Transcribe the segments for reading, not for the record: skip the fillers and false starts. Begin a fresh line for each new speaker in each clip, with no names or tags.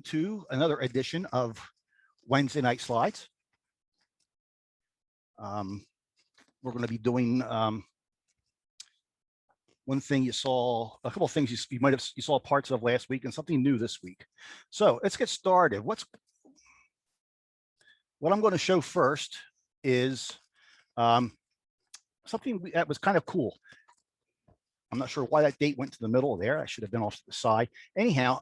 to another edition of Wednesday Night Slides. We're going to be doing one thing you saw, a couple of things you saw parts of last week, and something new this week. So let's get started. What I'm going to show first is something that was kind of cool. I'm not sure why that date went to the middle there. I should have been off to the side. Anyhow,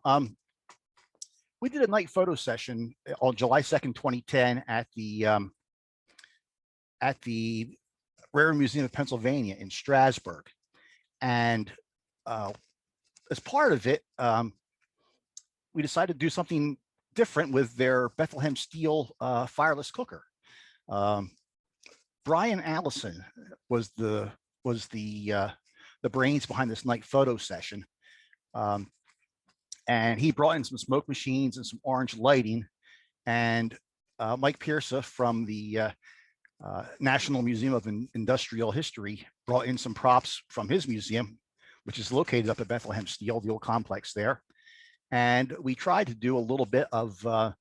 we did a night photo session on July 2nd, 2010 at the Railroad Museum of Pennsylvania in Strasburg. And as part of it, we decided to do something different with their Bethlehem Steel fireless cooker. Brian Allison was the brains behind this night photo session. And he brought in some smoke machines and some orange lighting. And Mike Pierce from the National Museum of Industrial History brought in some props from his museum, which is located up at Bethlehem Steel, the old complex there. And we tried to do a little bit of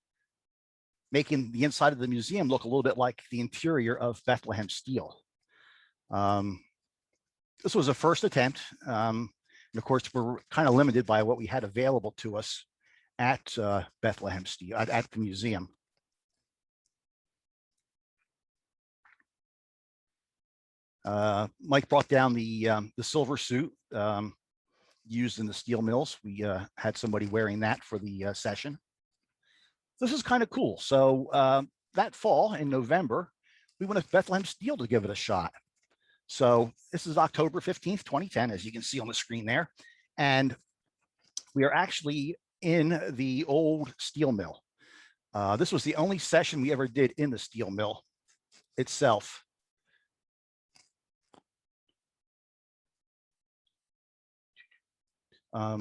making the inside of the museum look a little bit like the interior of Bethlehem Steel. This was a first attempt. And of course, we're kind of limited by what we had available to us at Bethlehem Steel, at the museum. Mike brought down the silver suit used in the steel mills. We had somebody wearing that for the session. This is kind of cool. So that fall in November, we went to Bethlehem Steel to give it a shot. So this is October 15th, 2010, as you can see on the screen there. And we are actually in the old steel mill. This was the only session we ever did in the steel mill itself. I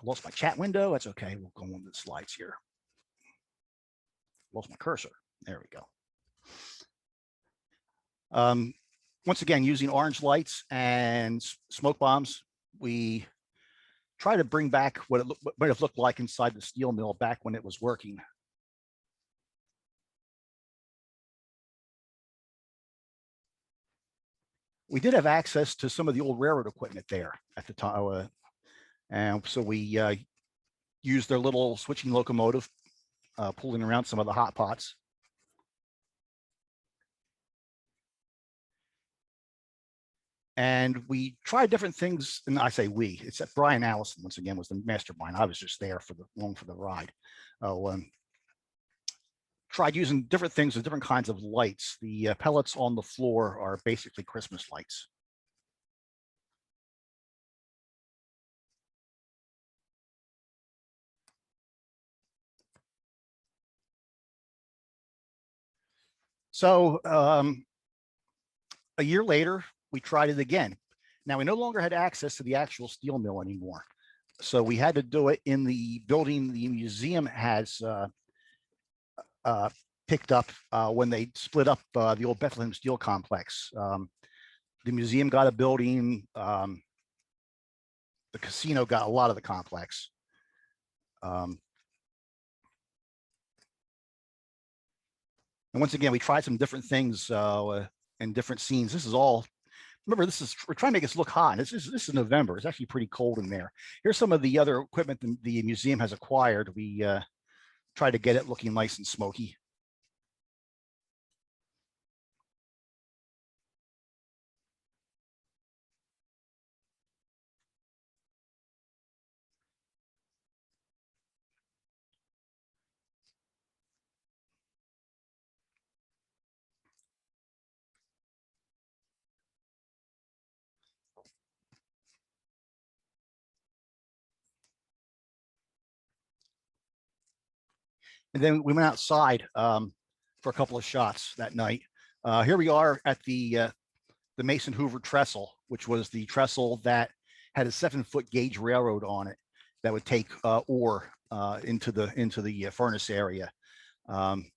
lost my chat window. That's okay. We'll go on to the slides here. Lost my cursor. There we go. Once again, using orange lights and smoke bombs, we try to bring back what it might have looked like inside the steel mill back when it was working. We did have access to some of the old railroad equipment there at the time. And so we used their little switching locomotive, pulling around some of the hot pots. And we tried different things, and I say we, except Brian Allison, once again, was the mastermind. I was just there along for the ride. Tried using different things with different kinds of lights. The pellets on the floor are basically Christmas lights. So a year later, we tried it again. Now we no longer had access to the actual steel mill anymore. So we had to do it in the building the museum has picked up when they split up the old Bethlehem Steel complex. The museum got a building. The casino got a lot of the complex. And once again, we tried some different things in different scenes. This is all, remember, we're trying to make this look hot. This is November. It's actually pretty cold in there. Here's some of the other equipment the museum has acquired. We try to get it looking nice and smoky. And then we went outside for a couple of shots that night. Here we are at the Mason Hoover Trestle, which was the trestle that had a 7-foot gauge railroad on it that would take ore into the furnace area. The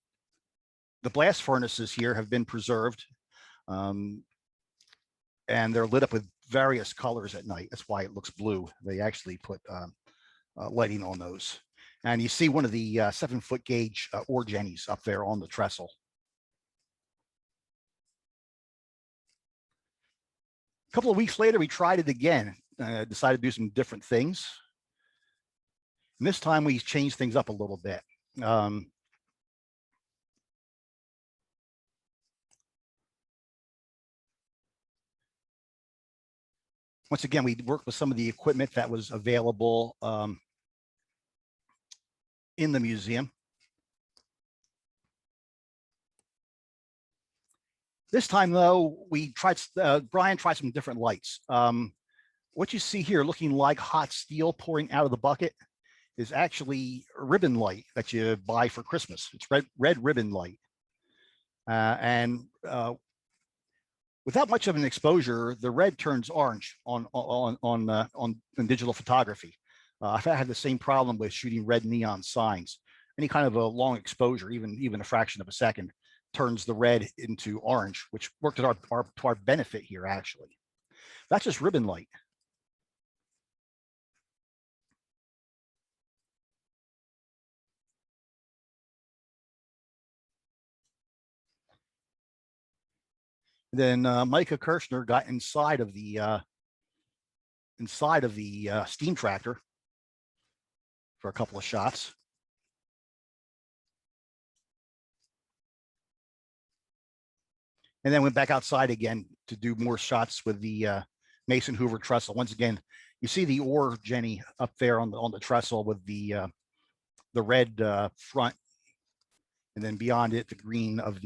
blast furnaces here have been preserved. and they're lit up with various colors at night. That's why it looks blue. They actually put lighting on those. And you see one of the 7-foot gauge ore jennies up there on the trestle. A couple of weeks later, we tried it again, decided to do some different things. And this time we changed things up a little bit. Once again, we worked with some of the equipment that was available in the museum. This time, though, we tried. Brian tried some different lights. What you see here, looking like hot steel pouring out of the bucket, is actually a ribbon light that you buy for Christmas. It's red ribbon light, and without much of an exposure, the red turns orange on digital photography. I've had the same problem with shooting red neon signs. Any kind of a long exposure, even a fraction of a second, turns the red into orange, which worked to our benefit here, actually. That's just ribbon light. Then Micah Kirshner got inside of the steam tractor for a couple of shots. And then went back outside again to do more shots with the Mason Hoover trestle. Once again, you see the ore jenny up there on the trestle with the red front, and then beyond it, the green of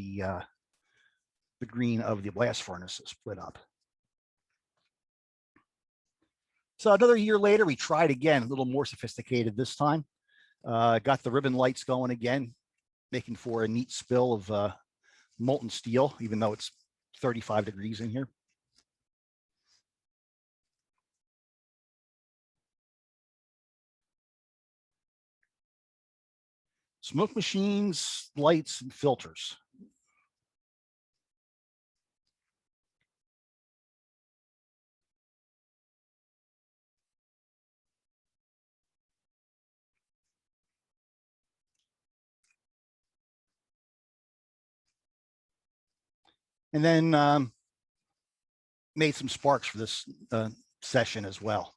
the blast furnace is split up. So another year later, we tried again, a little more sophisticated this time. Got the ribbon lights going again, making for a neat spill of molten steel, even though it's 35 degrees in here. Smoke machines, lights, and filters. And then made some sparks for this session as well.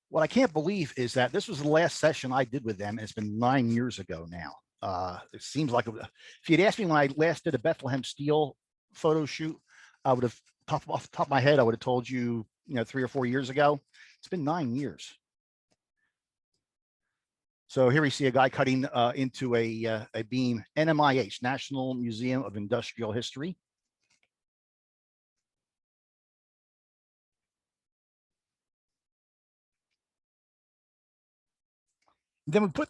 What I can't believe is that this was the last session I did with them. And it's been 9 years ago now. It seems like if you'd asked me when I last did a Bethlehem Steel photo shoot, I would have, off the top of my head, I would have told you, 3 or 4 years ago. It's been 9 years. So here we see a guy cutting into a beam, NMIH, National Museum of Industrial History. Then we put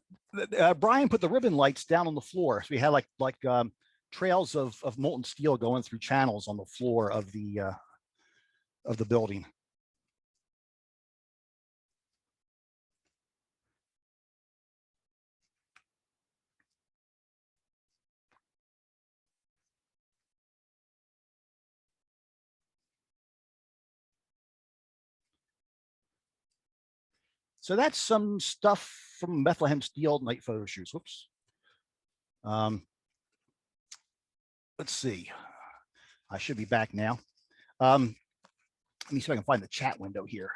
Brian put the ribbon lights down on the floor. So we had like trails of molten steel going through channels on the floor of the building. So that's some stuff from Bethlehem Steel night photo shoots. Whoops. Let's see. I should be back now. Let me see if I can find the chat window here.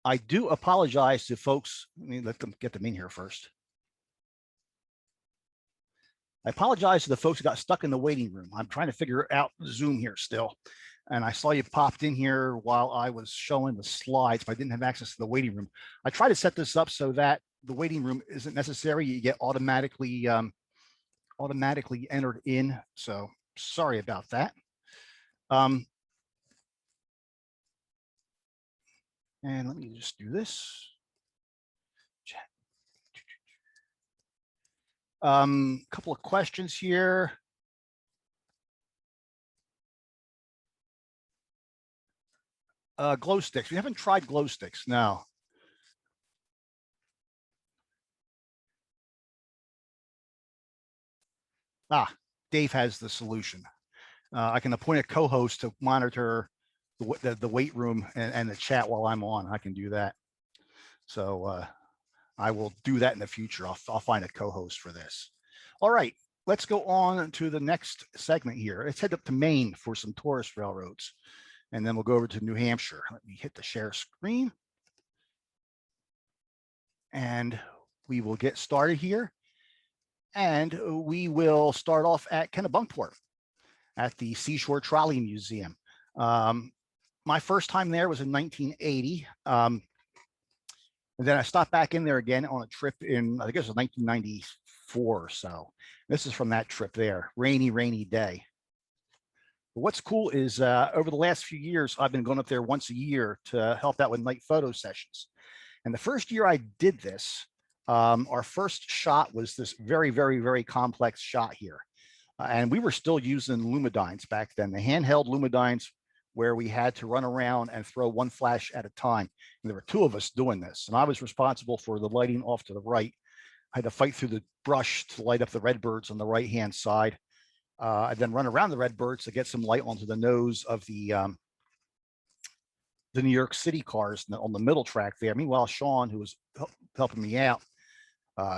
I do apologize to folks. Let me get them in here first. I apologize to the folks who got stuck in the waiting room. I'm trying to figure out Zoom here still. And I saw you popped in here while I was showing the slides, but I didn't have access to the waiting room. I try to set this up so that the waiting room isn't necessary. You get automatically entered in. So sorry about that. And let me just do this. Couple of questions here. Glow sticks. We haven't tried glow sticks. No. Dave has the solution. I can appoint a co-host to monitor the weight room and the chat while I'm on. I can do that. So I will do that in the future. I'll find a co-host for this. All right, let's go on to the next segment here. Let's head up to Maine for some tourist railroads, and then we'll go over to New Hampshire. Let me hit the share screen, and we will get started here. And we will start off at Kennebunkport at the Seashore Trolley Museum. My first time there was in 1980. And then I stopped back in there again on a trip in, I think it was 1994 or so. This is from that trip there, rainy day. But what's cool is over the last few years, I've been going up there once a year to help out with night photo sessions. And the first year I did this, our first shot was this very complex shot here. And we were still using Lumidynes back then, the handheld Lumidynes, where we had to run around and throw one flash at a time. And there were two of us doing this. And I was responsible for the lighting off to the right. I had to fight through the brush to light up the redbirds on the right-hand side. And then run around the redbirds to get some light onto the nose of the New York City cars on the middle track there. Meanwhile, Sean, who was helping me out,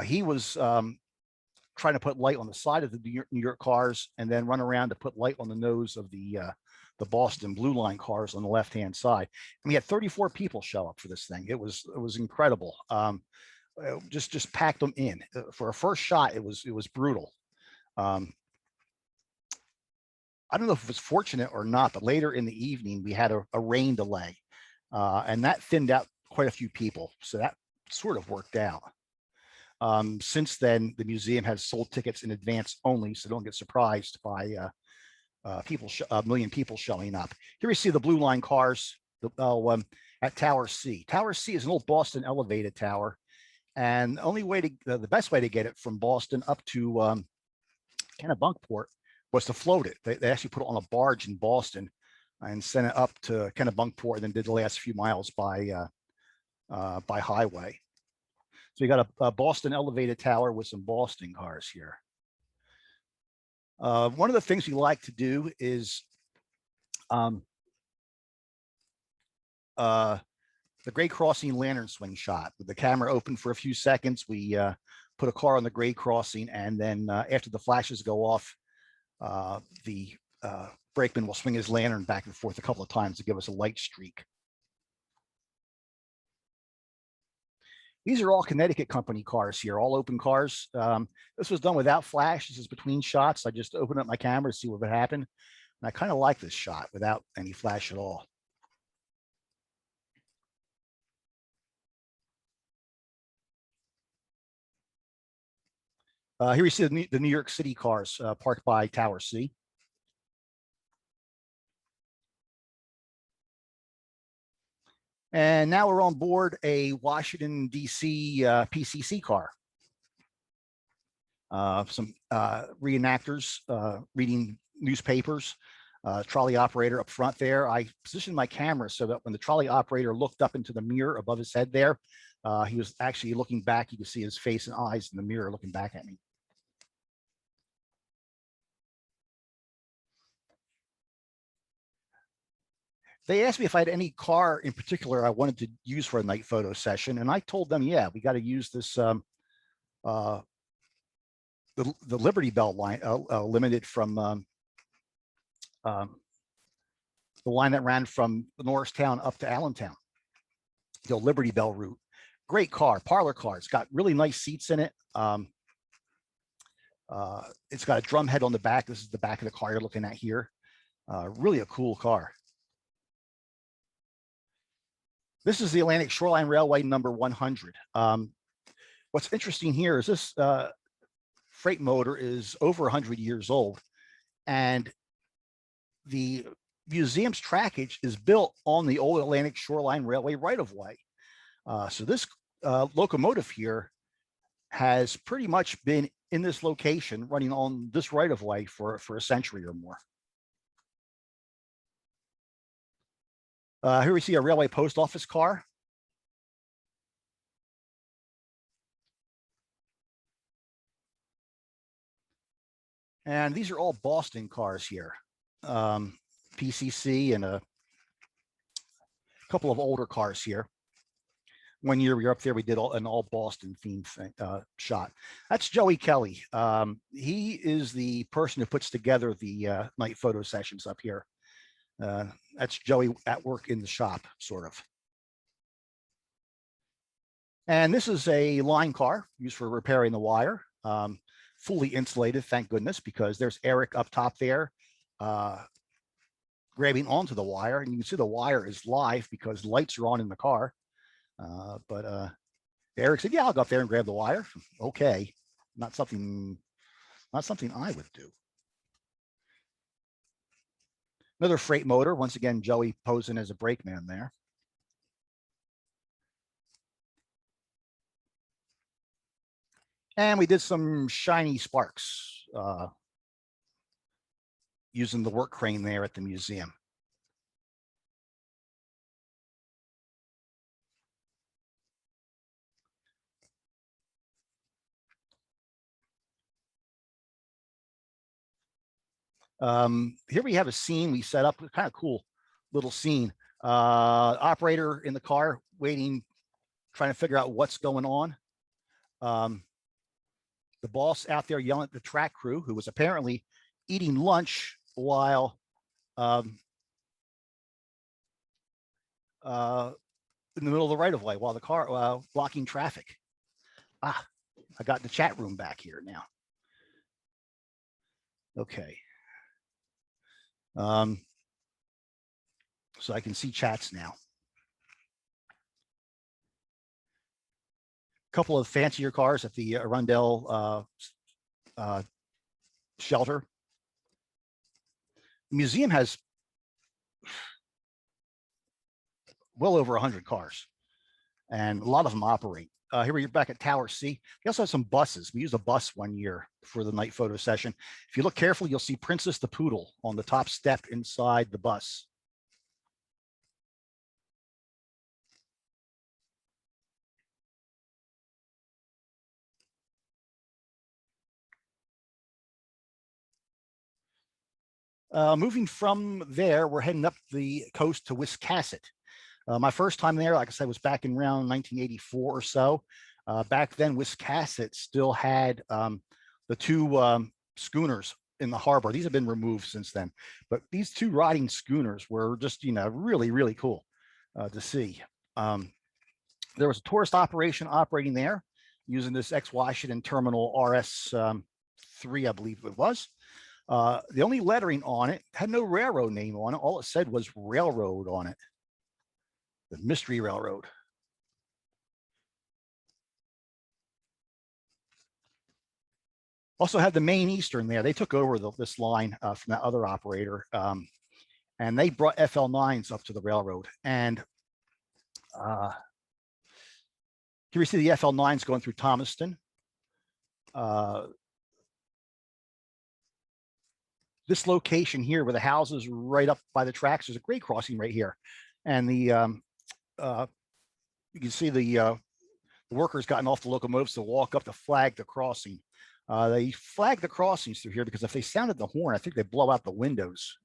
he was trying to put light on the side of the New York cars and then run around to put light on the nose of the Boston Blue Line cars on the left-hand side. And we had 34 people show up for this thing. It was incredible. Just packed them in. For a first shot, it was brutal. I don't know if it was fortunate or not, but later in the evening, we had a rain delay, and that thinned out quite a few people. So that sort of worked out. Since then, the museum has sold tickets in advance only, so don't get surprised by a million people showing up. Here we see the Blue Line cars at Tower C. Tower C is an old Boston elevated tower, and the best way to get it from Boston up to Kennebunkport was to float it. They actually put it on a barge in Boston and sent it up to Kennebunkport, and then did the last few miles by highway. So you got a Boston elevated tower with some Boston cars here. One of the things we like to do is the grade crossing lantern swing shot. With the camera open for a few seconds, we put a car on the grade crossing, and then after the flashes go off, the brakeman will swing his lantern back and forth a couple of times to give us a light streak. These are all Connecticut company cars here, all open cars. This was done without flash. This is between shots. I just opened up my camera to see what would happen. And I kind of like this shot without any flash at all. Here we see the New York City cars parked by Tower C. And now we're on board a Washington, D.C. PCC car. Some reenactors reading newspapers, trolley operator up front there. I positioned my camera so that when the trolley operator looked up into the mirror above his head there, he was actually looking back. You could see his face and eyes in the mirror looking back at me. They asked me if I had any car in particular I wanted to use for a night photo session, and I told them, yeah, we got to use this the Liberty Bell line, limited from the line that ran from Norristown up to Allentown, the Liberty Bell route. Great car, parlor car. It's got really nice seats in it. It's got a drum head on the back. This is the back of the car you're looking at here. Really a cool car. This is the Atlantic Shoreline Railway number 100. What's interesting here is this freight motor is over 100 years old, and the museum's trackage is built on the old Atlantic Shoreline Railway right-of-way. So this locomotive here has pretty much been in this location running on this right-of-way for a century or more. Here we see a railway post office car. And these are all Boston cars here. PCC and a couple of older cars here. One year we were up there, we did an all Boston themed thing, shot. That's Joey Kelly. He is the person who puts together the night photo sessions up here. That's Joey at work in the shop, sort of. And this is a line car used for repairing the wire, fully insulated, thank goodness, because there's Eric up top there grabbing onto the wire, and you can see the wire is live because lights are on in the car. But Eric said, "Yeah, I'll go up there and grab the wire." Okay, not something I would do. Another freight motor. Once again, Joey posing as a brakeman there. And we did some shiny sparks using the work crane there at the museum. Here we have a scene we set up, kind of cool little scene. Operator in the car waiting, trying to figure out what's going on. The boss out there yelling at the track crew, who was apparently eating lunch while in the middle of the right of way, while the car blocking traffic. I got the chat room back here now. Okay. So I can see chats now. A couple of fancier cars at the Arundel shelter. The museum has well over 100 cars, and a lot of them operate. Here we're back at Tower C. We also have some buses. We used a bus one year for the night photo session. If you look carefully, you'll see Princess the Poodle on the top step inside the bus. Moving from there, we're heading up the coast to Wiscasset. My first time there, like I said, was back in around 1984 or so. Back then, Wiscasset still had the two schooners in the harbor. These have been removed since then, but these two rotting schooners were just, really, really cool to see. There was a tourist operation operating there using this ex-Washington Terminal RS-3, I believe it was. The only lettering on it had no railroad name on it. All it said was railroad on it. The Mystery Railroad. Also had the Maine Eastern there. They took over this line from that other operator, and they brought FL9s up to the railroad. And here we see the FL9s going through Thomaston. This location here, where the house is right up by the tracks, there's a grade crossing right here, and the you can see the workers gotten off the locomotives to walk up to flag the crossing. They flag the crossings through here because if they sounded the horn, I think they blow out the windows.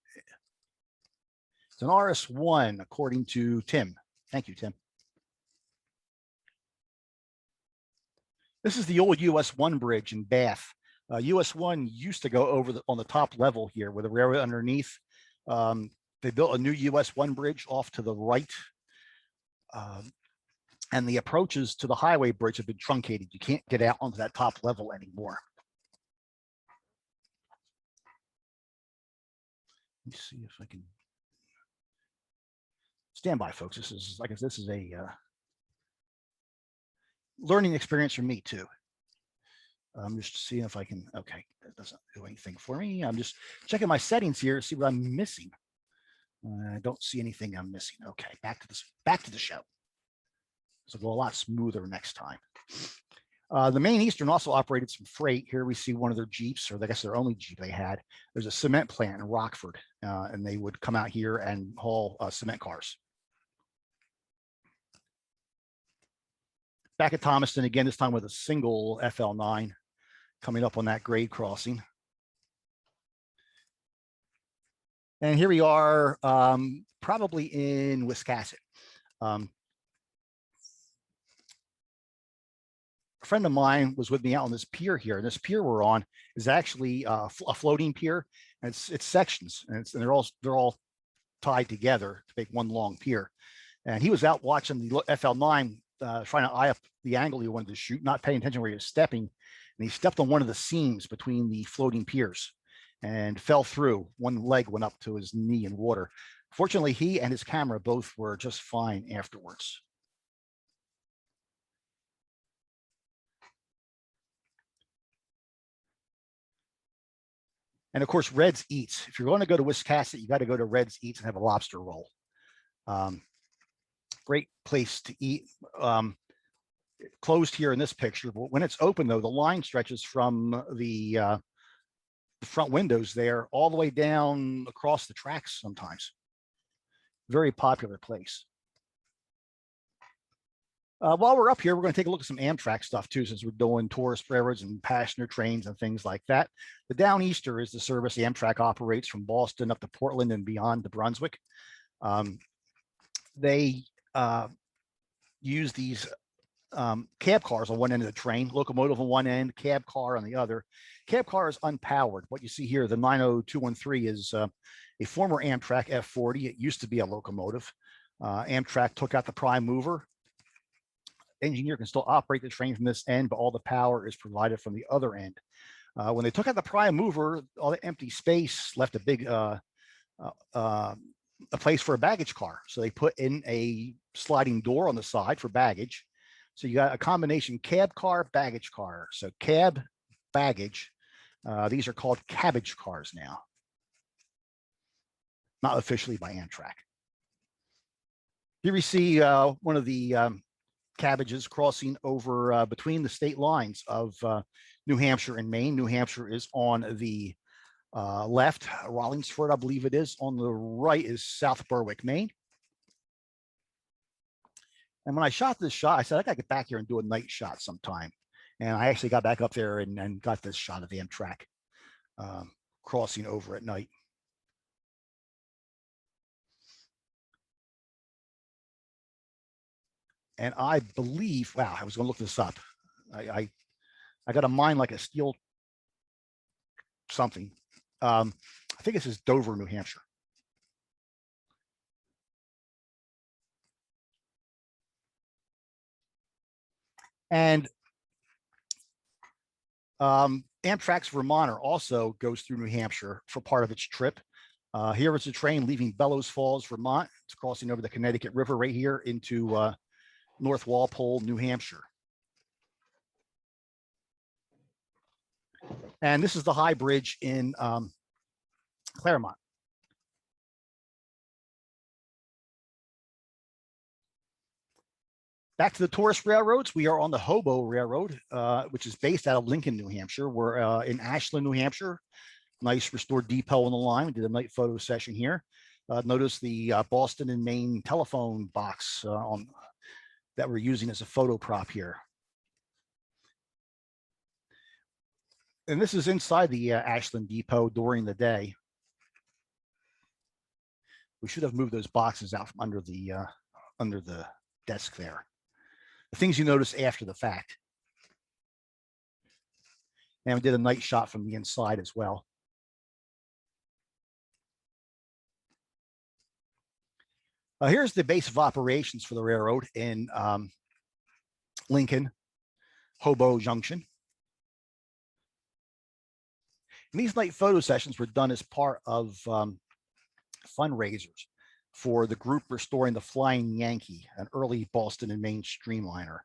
It's an RS1, according to Tim. Thank you, Tim. This is the old US1 bridge in Bath. US1 used to go over on the top level here with a railroad underneath. They built a new US1 bridge off to the right. And the approaches to the highway bridge have been truncated. You can't get out onto that top level anymore. Let me see if I can stand by, folks. This is, like I said, this is a learning experience for me too. I'm just seeing if I can. Okay, that doesn't do anything for me. I'm just checking my settings here to see what I'm missing. I don't see anything I'm missing. Okay, back to the show. So go a lot smoother next time. The Maine Eastern also operated some freight. Here we see one of their Jeeps, or I guess their only Jeep they had. There's a cement plant in Rockford, and they would come out here and haul cement cars. Back at Thomaston again, this time with a single FL9 coming up on that grade crossing. And here we are, probably in Wiscasset. A friend of mine was with me out on this pier here, and this pier we're on is actually a floating pier, and it's sections, and they're all tied together to make one long pier. And he was out watching the FL9, trying to eye up the angle he wanted to shoot, not paying attention where he was stepping, and he stepped on one of the seams between the floating piers and fell through. One leg went up to his knee in water. Fortunately, he and his camera both were just fine afterwards. And of course, Red's Eats. If you're going to go to Wiscasset, you got to go to Red's Eats and have a lobster roll. Great place to eat. Closed here in this picture, but when it's open, though, the line stretches from the front windows there all the way down across the tracks sometimes. Very popular place. While we're up here, we're going to take a look at some Amtrak stuff too, since we're doing tourist railroads and passenger trains and things like that. The Downeaster is the service Amtrak operates from Boston up to Portland and beyond to Brunswick. They use these cab cars on one end of the train, locomotive on one end, cab car on the other. Cab car is unpowered. What you see here, the 90213, is a former Amtrak F40. It used to be a locomotive. Amtrak took out the prime mover. Engineer can still operate the train from this end, but all the power is provided from the other end. When they took out the prime mover, all the empty space left a big a place for a baggage car. So they put in a sliding door on the side for baggage. So you got a combination cab car, baggage car. So cab, baggage. These are called cabbage cars now. Not officially by Amtrak. Here we see one of the cabbages crossing over between the state lines of New Hampshire and Maine. New Hampshire is on the left. Rollingsford, I believe it is. On the right is South Berwick, Maine. And when I shot this shot, I said, I got to get back here and do a night shot sometime. And I actually got back up there and got this shot of the Amtrak crossing over at night. And I believe, wow, I was going to look this up. I got a mind like a steel something. I think this is Dover, New Hampshire. And Amtrak's Vermonter also goes through New Hampshire for part of its trip. Here is a train leaving Bellows Falls, Vermont. It's crossing over the Connecticut River right here into North Walpole, New Hampshire. And this is the High Bridge in Claremont. Back to the tourist railroads, we are on the Hobo Railroad, which is based out of Lincoln, New Hampshire. We're in Ashland, New Hampshire. Nice restored depot on the line. We did a night photo session here. Notice the Boston and Maine telephone box that we're using as a photo prop here. And this is inside the Ashland depot during the day. We should have moved those boxes out from under the desk there. The things you notice after the fact. And we did a night shot from the inside as well. Here's the base of operations for the railroad in Lincoln, Hobo Junction. And these night photo sessions were done as part of fundraisers for the group restoring the Flying Yankee, an early Boston and Maine streamliner.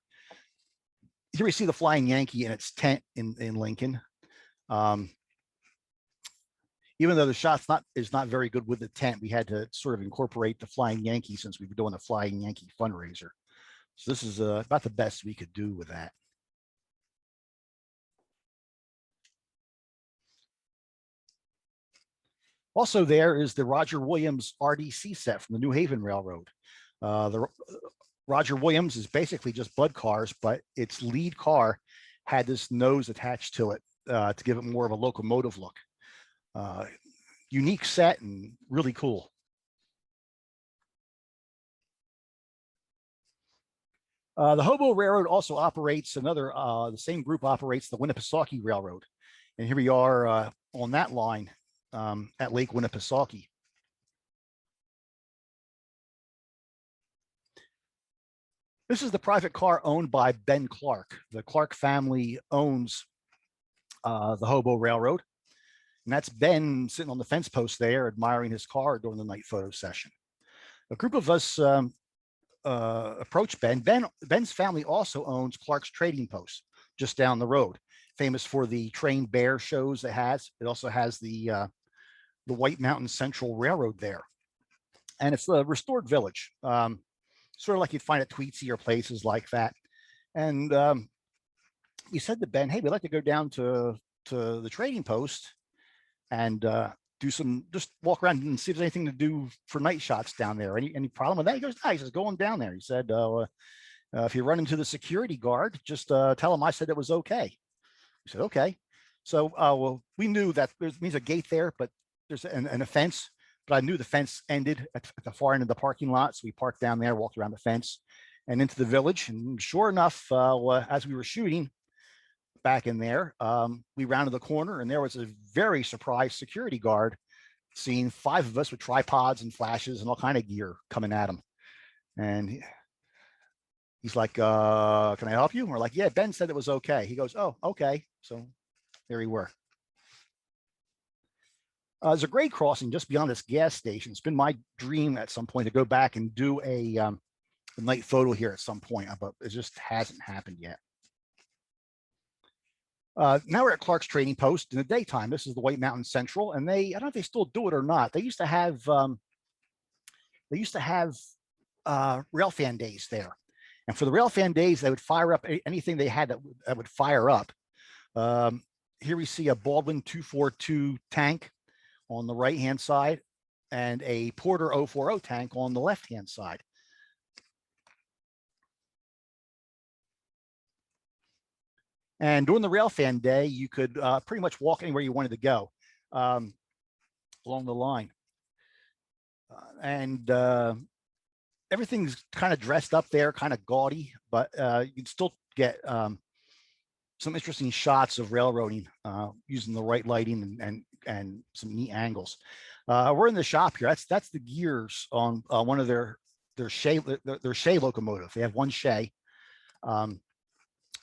Here we see the Flying Yankee in its tent in Lincoln. Even though the shot is not very good with the tent, we had to sort of incorporate the Flying Yankee since we were doing the Flying Yankee fundraiser. So this is about the best we could do with that. Also there is the Roger Williams RDC set from the New Haven Railroad. The Roger Williams is basically just Bud cars, but its lead car had this nose attached to it to give it more of a locomotive look. unique set and really cool. The Hobo Railroad also operates another, the same group operates the Winnipesaukee Railroad. And here we are on that line at Lake Winnipesaukee. This is the private car owned by Ben Clark. The Clark family owns the Hobo Railroad. And that's Ben sitting on the fence post there, admiring his car during the night photo session. A group of us approached Ben. Ben's family also owns Clark's Trading Post just down the road, famous for the trained bear shows it has. It also has the White Mountain Central Railroad there. And it's a restored village, sort of like you'd find at Tweetsie or places like that. And we said to Ben, hey, we'd like to go down to the Trading Post and do some, just walk around and see if there's anything to do for night shots down there. Any problem with that? He goes, no. He says, go on down there. He said, if you run into the security guard, just tell him I said it was okay. We said, okay. So well, we knew that there's a gate there, but there's a fence, but I knew the fence ended at the far end of the parking lot. So we parked down there, walked around the fence and into the village. And sure enough, as we were shooting back in there, we rounded the corner and there was a very surprised security guard seeing 5 of us with tripods and flashes and all kind of gear coming at him. And he's like, can I help you? And we're like, yeah, Ben said it was okay. He goes, oh, okay. So there we were. There's a grade crossing just beyond this gas station. It's been my dream at some point to go back and do a night photo here at some point, but it just hasn't happened yet. Now we're at Clark's Trading Post in the daytime. This is the White Mountain Central, and I don't know if they still do it or not. They used to have rail fan days there, and for the rail fan days, they would fire up anything they had that would fire up. Here we see a Baldwin 242 tank on the right hand side, and a Porter 040 tank on the left hand side. And during the railfan day, you could pretty much walk anywhere you wanted to go along the line. Everything's kind of dressed up there, kind of gaudy, but you can still get some interesting shots of railroading using the right lighting and some neat angles. We're in the shop here. That's the gears on one of their Shay locomotive. They have one Shay.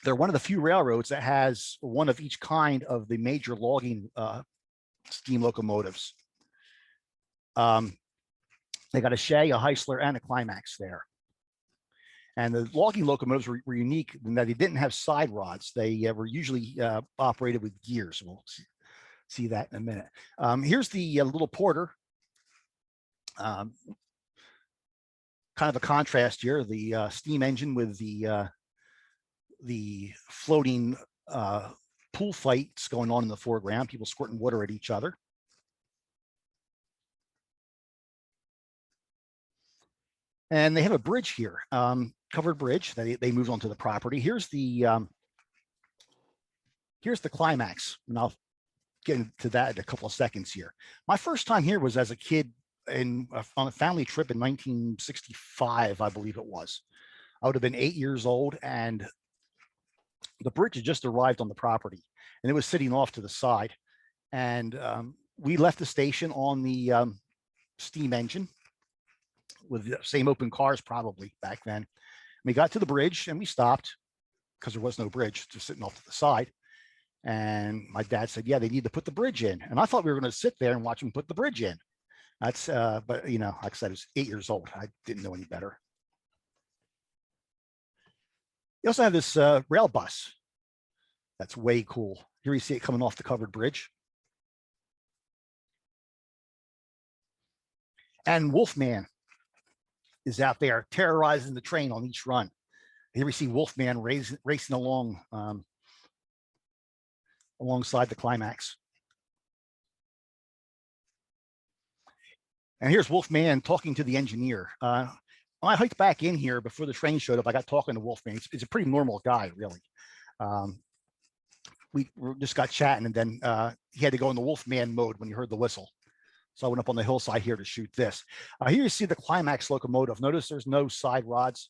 They're one of the few railroads that has one of each kind of the major logging steam locomotives. They got a Shay, a Heisler, and a Climax there. And the logging locomotives were unique in that they didn't have side rods. They were usually operated with gears. We'll see that in a minute. Here's the little Porter. Kind of a contrast here, the steam engine with the floating pool fights going on in the foreground, people squirting water at each other. And they have a bridge here, covered bridge that they moved onto the property. Here's the Climax, and I'll get into that in a couple of seconds here. My first time here was as a kid on a family trip in 1965, I believe it was. I would have been 8 years old, and the bridge had just arrived on the property, and it was sitting off to the side. And we left the station on the steam engine with the same open cars probably back then. We got to the bridge and we stopped because there was no bridge, just sitting off to the side. And my dad said, yeah, they need to put the bridge in. And I thought we were going to sit there and watch them put the bridge in. That's, but you know, like I said, I was 8 years old. I didn't know any better. You also have this rail bus. That's way cool. Here you see it coming off the covered bridge. And Wolfman is out there terrorizing the train on each run. Here we see Wolfman racing along alongside the Climax. And here's Wolfman talking to the engineer. When I hiked back in here before the train showed up, I got talking to Wolfman. He's a pretty normal guy, really. We just got chatting, and then he had to go in the Wolfman mode when he heard the whistle. So I went up on the hillside here to shoot this. Here you see the climax locomotive. Notice there's no side rods.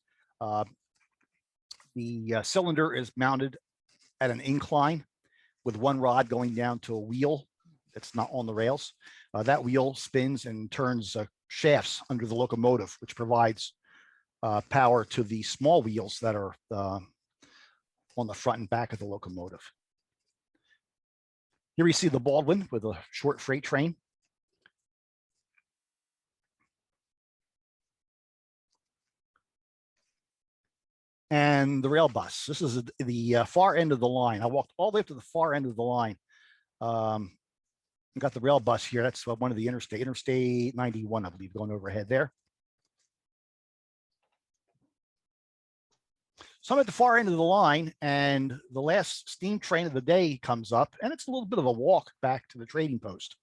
The cylinder is mounted at an incline with one rod going down to a wheel that's not on the rails. That wheel spins and turns shafts under the locomotive, which provides power to the small wheels that are on the front and back of the locomotive. Here we see the Baldwin with a short freight train. And the rail bus. This is the far end of the line. I walked all the way up to the far end of the line. Got the rail bus here. That's one of the Interstate 91, I believe, going overhead there. So I'm at the far end of the line, and the last steam train of the day comes up, and it's a little bit of a walk back to the trading post.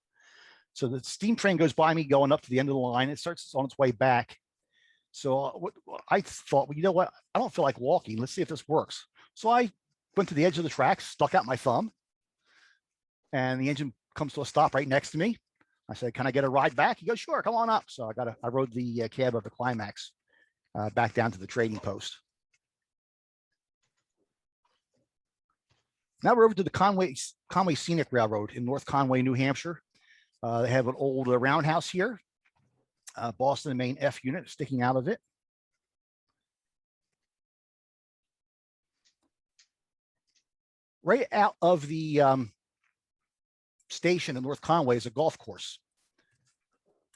So the steam train goes by me going up to the end of the line. It starts on its way back. So I thought, well, you know what? I don't feel like walking. Let's see if this works. So I went to the edge of the tracks, stuck out my thumb, and the engine comes to a stop right next to me. I said, "Can I get a ride back?" He goes, "Sure, come on up." So I rode the cab of the Climax back down to the trading post. Now we're over to the Conway Scenic Railroad in North Conway, New Hampshire. They have an old roundhouse here. Boston and Maine F unit sticking out of it. Right out of the station in North Conway is a golf course.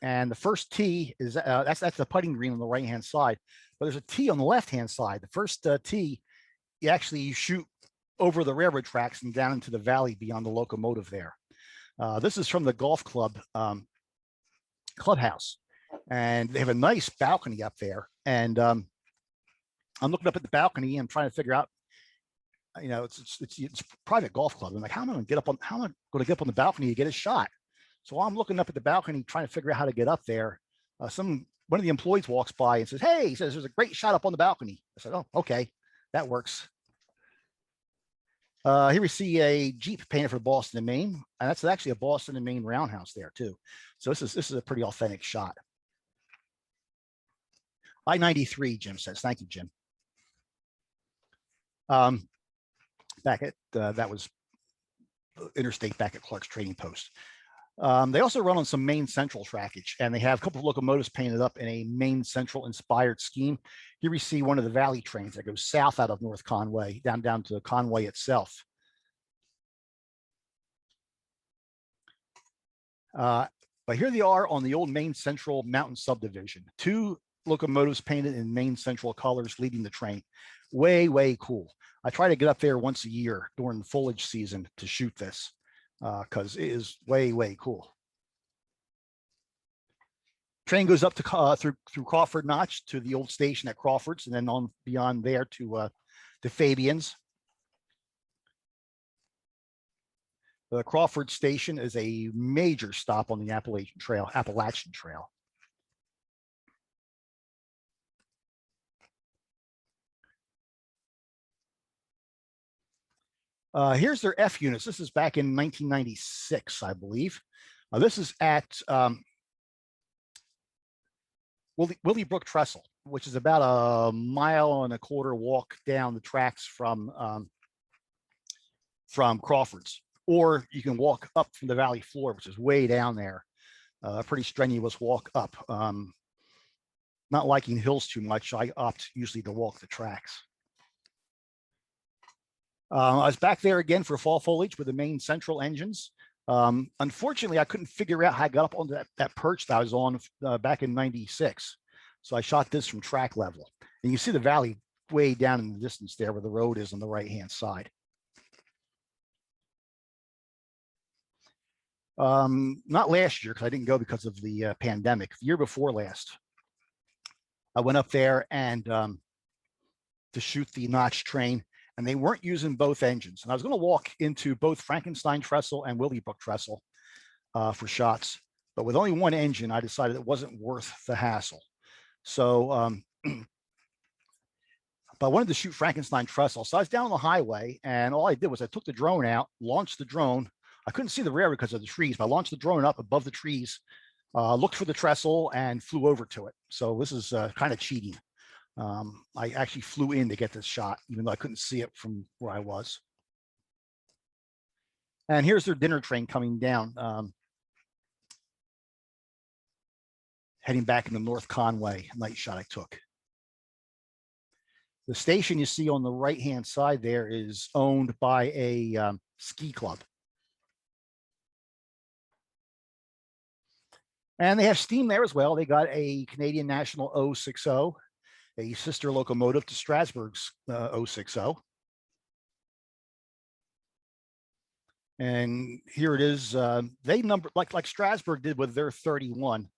And the first tee is, that's the putting green on the right-hand side. But there's a tee on the left-hand side. The first tee, you shoot over the railroad tracks and down into the valley beyond the locomotive there. This is from the golf club clubhouse. And they have a nice balcony up there. And I'm looking up at the balcony and trying to figure out, you know, it's a private golf club. I'm like, how am I going to get up on the balcony to get a shot? So I'm looking up at the balcony trying to figure out how to get up there. One of the employees walks by and says, "Hey," he says, "there's a great shot up on the balcony." I said, "Oh, okay, that works." Here we see a Jeep painted for Boston and Maine, and that's actually a Boston and Maine roundhouse there too. So this is a pretty authentic shot. I-93, Jim says. Thank you, Jim. Back at that was interstate back at Clark's Trading Post. They also run on some Maine Central trackage, and they have a couple of locomotives painted up in a Maine Central inspired scheme. Here we see one of the Valley trains that goes south out of North Conway, down to Conway itself. But here they are on the old Maine Central Mountain subdivision. Two locomotives painted in Maine Central colors leading the train. Way, way cool. I try to get up there once a year during the foliage season to shoot this because it is way, way cool. Train goes up to through Crawford Notch to the old station at Crawford's, and then on beyond there to Fabian's. The Crawford Station is a major stop on the Appalachian Trail. Here's their F units. This is back in 1996, I believe. This is at Willybrook Trestle, which is about a 1.25 mile walk down the tracks from Crawford's. Or you can walk up from the valley floor, which is way down there. A pretty strenuous walk up. Not liking hills too much, I opt usually to walk the tracks. I was back there again for fall foliage with the Maine Central engines. Unfortunately, I couldn't figure out how I got up on that perch that I was on back in '96. So I shot this from track level. And you see the valley way down in the distance there where the road is on the right-hand side. Not last year, because I didn't go because of the pandemic. The year before last, I went up there and to shoot the Notch train, and they weren't using both engines. And I was going to walk into both Frankenstein Trestle and Willybrook Trestle for shots, but with only one engine, I decided it wasn't worth the hassle. So, but I wanted to shoot Frankenstein Trestle. So I was down on the highway, and all I did was I took the drone out, launched the drone. I couldn't see the railroad because of the trees, but I launched the drone up above the trees looked for the trestle and flew over to it. So this is kind of cheating. I actually flew in to get this shot, even though I couldn't see it from where I was. And here's their dinner train coming down, heading back into North Conway, night shot I took. The station you see on the right-hand side there is owned by a ski club. And they have steam there as well. They got a Canadian National 060, a sister locomotive to Strasbourg's 060. And here it is. They numbered like Strasbourg did with their 31.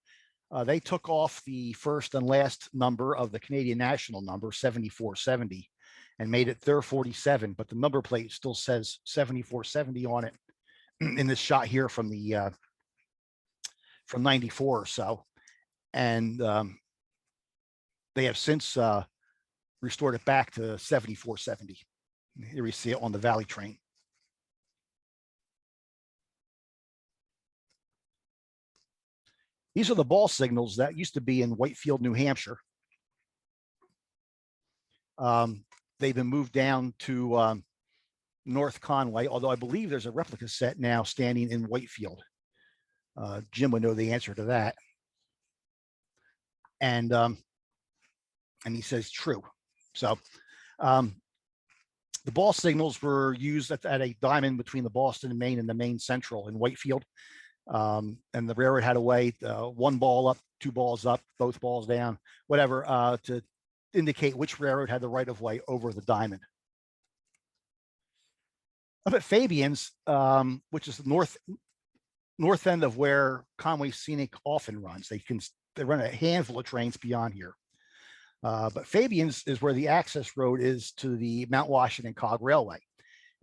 They took off the first and last number of the Canadian National number, 7470, and made it their 47. But the number plate still says 7470 on it in this shot here from the from 94 or so. And they have since restored it back to 7470. Here we see it on the Valley train. These are the ball signals that used to be in Whitefield, New Hampshire. They've been moved down to North Conway, although I believe there's a replica set now standing in Whitefield. Jim would know the answer to that. And he says true. So the ball signals were used at a diamond between the Boston and Maine and the Maine Central in Whitefield. And the railroad had a way, one ball up, two balls up, both balls down, whatever, to indicate which railroad had the right of way over the diamond. Up at Fabian's, which is the north end of where Conway Scenic often runs. They run a handful of trains beyond here. But Fabian's is where the access road is to the Mount Washington Cog Railway.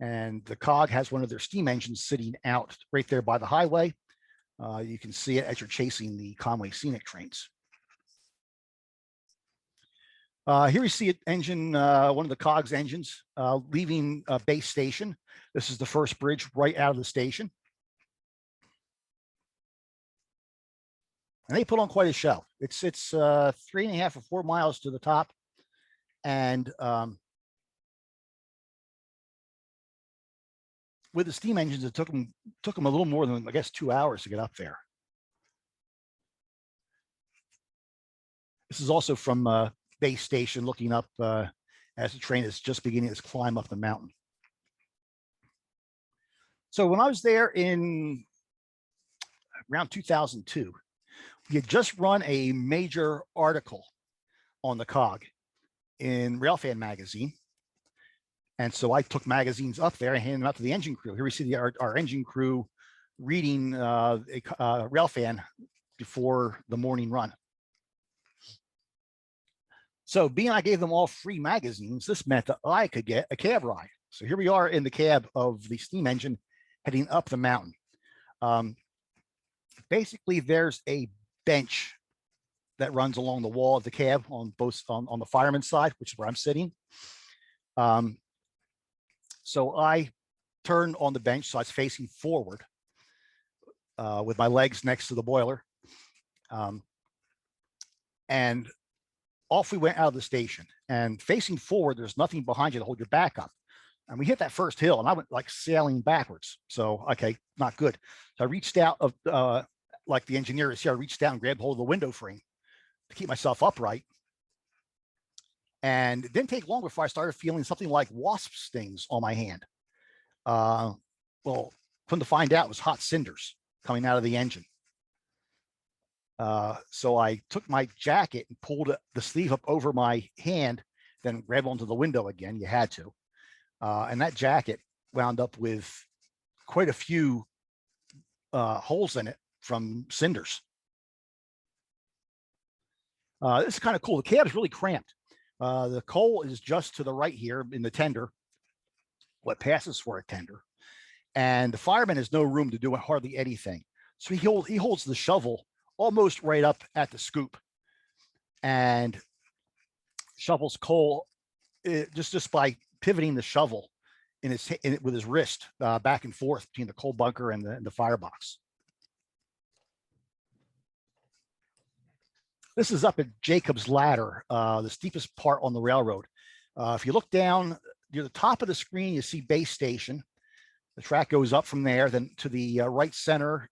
And the Cog has one of their steam engines sitting out right there by the highway. You can see it as you're chasing the Conway Scenic trains. Here we see an engine, one of the Cog's engines, leaving base station. This is the first bridge right out of the station. And they put on quite a show. It's 3.5 or 4 miles to the top. And with the steam engines, it took them a little more than, I guess, 2 hours to get up there. This is also from base station, looking up as the train is just beginning its climb up the mountain. So when I was there in around 2002, we had just run a major article on the Cog in Railfan magazine. And so I took magazines up there and handed them out to the engine crew. Here we see our engine crew reading a Railfan before the morning run. So being I gave them all free magazines, this meant that I could get a cab ride. So here we are in the cab of the steam engine heading up the mountain. Basically, there's a bench that runs along the wall of the cab on both on the fireman's side, which is where I'm sitting. So I turned on the bench, so I was facing forward with my legs next to the boiler. And off we went out of the station. And facing forward, there's nothing behind you to hold your back up. And we hit that first hill, and I went like sailing backwards. So, okay, not good. So I reached out of like the engineer is here. I reached down and grabbed hold of the window frame to keep myself upright. And it didn't take long before I started feeling something like wasp stings on my hand. Well, come to find out, it was hot cinders coming out of the engine. So I took my jacket and pulled the sleeve up over my hand, then grabbed onto the window again. You had to. And that jacket wound up with quite a few holes in it from cinders. This is kind of cool. The cab is really cramped. The coal is just to the right here in the tender, what passes for a tender. And the fireman has no room to do hardly anything. So he holds the shovel almost right up at the scoop and shovels coal just by pivoting the shovel with his wrist back and forth between the coal bunker and the firebox. This is up at Jacob's Ladder, the steepest part on the railroad. If you look down near the top of the screen, you see base station. The track goes up from there, then to the right center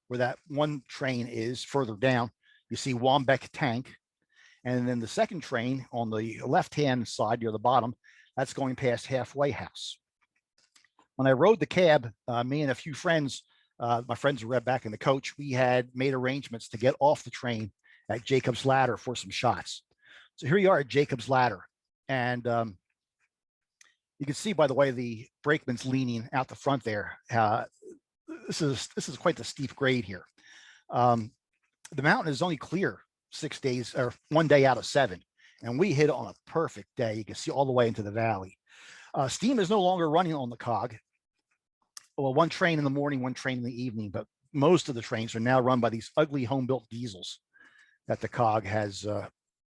where that one train is further down, you see Wambeck Tank. And then the second train on the left-hand side near the bottom, that's going past Halfway House. When I rode the cab, me and a few friends, my friends were right back in the coach, we had made arrangements to get off the train at Jacob's Ladder for some shots. So here you are at Jacob's Ladder. And you can see by the way the brakeman's leaning out the front there. This is quite the steep grade here. The mountain is only clear 6 days or 1 day out of 7. And we hit it on a perfect day. You can see all the way into the valley. Steam is no longer running on the cog. Well, one train in the morning, one train in the evening, but most of the trains are now run by these ugly home-built diesels that the cog has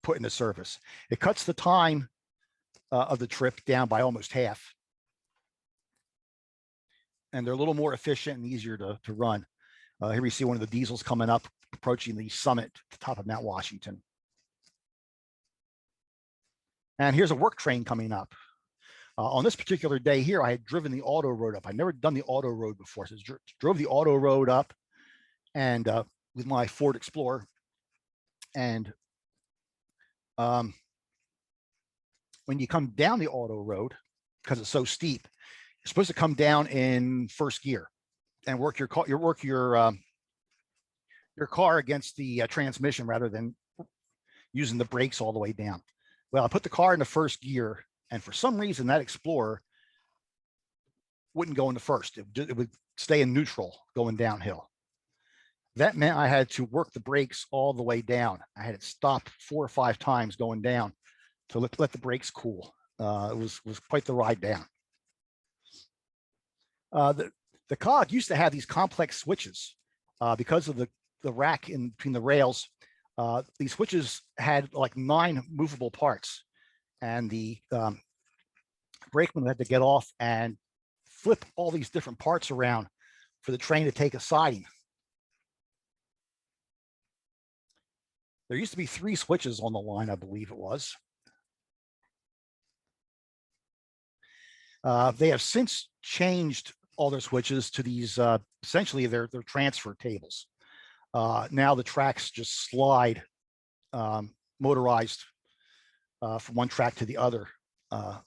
put into service. It cuts the time of the trip down by almost half. And they're a little more efficient and easier to run. Here we see one of the diesels coming up, approaching the summit, the top of Mount Washington. And here's a work train coming up. On this particular day here, I had driven the auto road up. I'd never done the auto road before, so I drove the auto road up and with my Ford Explorer. And when you come down the auto road, because it's so steep, you're supposed to come down in first gear and work your car against the transmission rather than using the brakes all the way down. Well, I put the car into first gear, and for some reason that Explorer wouldn't go into first. It would stay in neutral going downhill. That meant I had to work the brakes all the way down. I had it stop 4 or 5 times going down to let the brakes cool. It was quite the ride down. The cog used to have these complex switches because of the rack in between the rails. These switches had like 9 movable parts, and the brakeman had to get off and flip all these different parts around for the train to take a siding. There used to be 3 switches on the line, I believe it was. They have since changed all their switches to these, essentially they're transfer tables. Now the tracks just slide motorized from one track to the other. You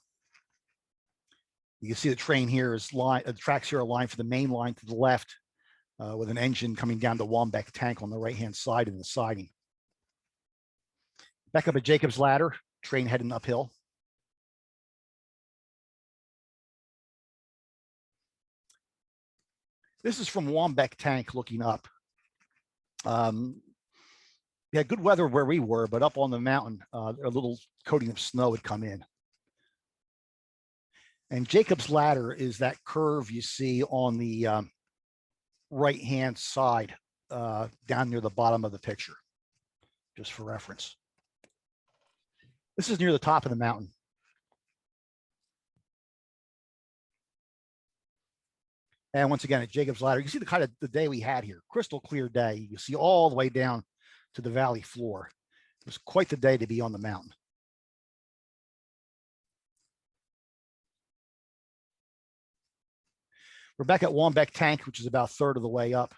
can see the train here is the tracks here are lined for the main line to the left with an engine coming down the Wambeck Tank on the right-hand side in the siding. Back up at Jacob's Ladder, train heading uphill. This is from Wambeck Tank looking up. We had good weather where we were, but up on the mountain, a little coating of snow had come in. And Jacob's Ladder is that curve you see on the right-hand side down near the bottom of the picture, just for reference. This is near the top of the mountain. And once again, at Jacob's Ladder, you can see the kind of the day we had here, crystal clear day. You see all the way down to the valley floor. It was quite the day to be on the mountain. We're back at Wambeck Tank, which is about 1/3 of the way up.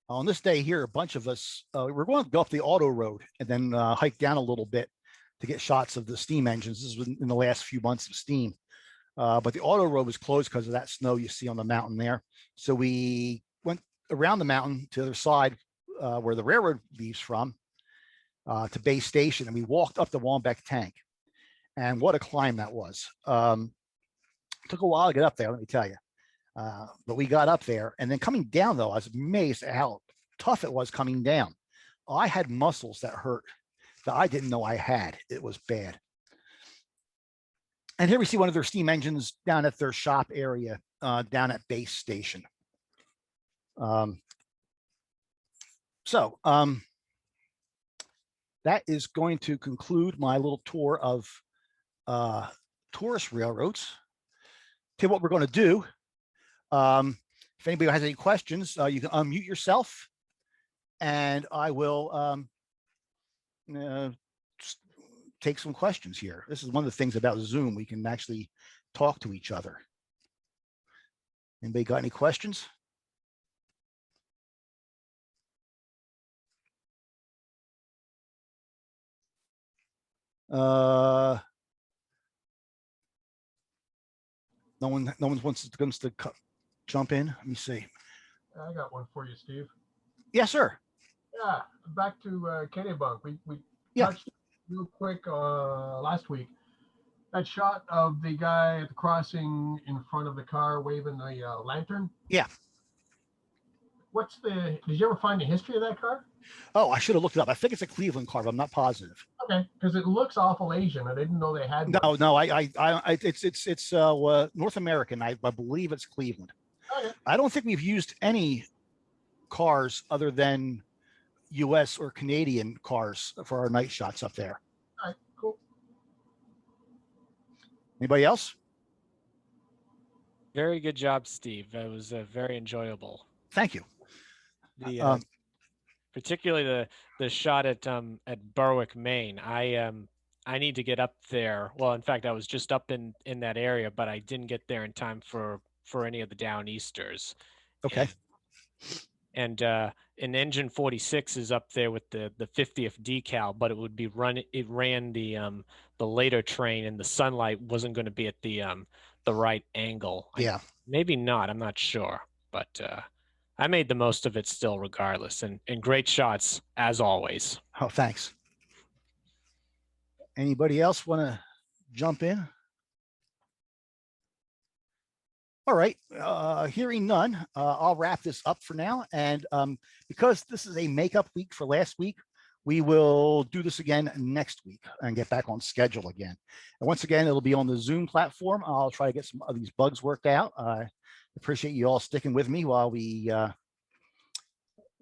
On this day here, a bunch of us, we're going to go up the auto road and then hike down a little bit to get shots of the steam engines. This was in the last few months of steam. But the auto road was closed because of that snow you see on the mountain there. So we went around the mountain to the other side where the railroad leaves from to base station, and we walked up the Wambeck Tank. And what a climb that was. It took a while to get up there, let me tell you. But we got up there, and then coming down though, I was amazed at how tough it was coming down. I had muscles that hurt that I didn't know I had. It was bad. And here we see one of their steam engines down at their shop area, down at base station. That is going to conclude my little tour of tourist railroads. Tell you what we're going to do. If anybody has any questions, you can unmute yourself and I will just take some questions here. This is one of the things about Zoom. We can actually talk to each other. Anybody got any questions? No one wants to jump in. Let me see.
I got one for you, Steve.
Yes, sir.
Yeah, back to Kennebunk. We
Yeah.
touched real quick last week. That shot of the guy at the crossing in front of the car waving the lantern.
Yeah.
Did you ever find the history of that car?
Oh, I should have looked it up. I think it's a Cleveland car, but I'm not positive.
Okay, because it looks awful Asian. I didn't know they had one.
No, it's North American. I believe it's Cleveland.
Okay.
I don't think we've used any cars other than U.S. or Canadian cars for our night shots up there.
All right, cool.
Anybody else?
Very good job, Steve. That was very enjoyable.
Thank you.
The particularly the shot at Berwick, Maine. I need to get up there. Well, in fact, I was just up in that area, but I didn't get there in time for any of the down easters.
Okay.
And an engine 46 is up there with the 50th decal, but it ran the later train, and the sunlight wasn't going to be at the right angle.
Yeah.
Maybe not. I'm not sure, but I made the most of it still, regardless, and great shots as always.
Oh, thanks. Anybody else want to jump in? All right, hearing none, I'll wrap this up for now. And because this is a makeup week for last week, we will do this again next week and get back on schedule again. And once again, it'll be on the Zoom platform. I'll try to get some of these bugs worked out. I appreciate you all sticking with me while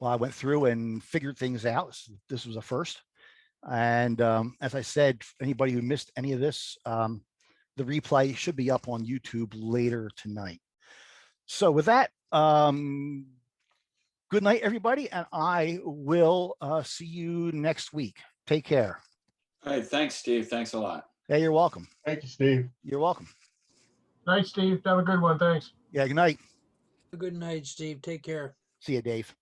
I went through and figured things out. This was a first. And as I said, anybody who missed any of this, the replay should be up on YouTube later tonight. So with that, good night, everybody, and I will see you next week. Take care.
All right, thanks, Steve. Thanks a lot.
Yeah, you're welcome.
Thank you, Steve.
You're welcome.
Night, Steve. Have a good one. Thanks.
Yeah, good night.
Good night, Steve. Take care.
See you, Dave.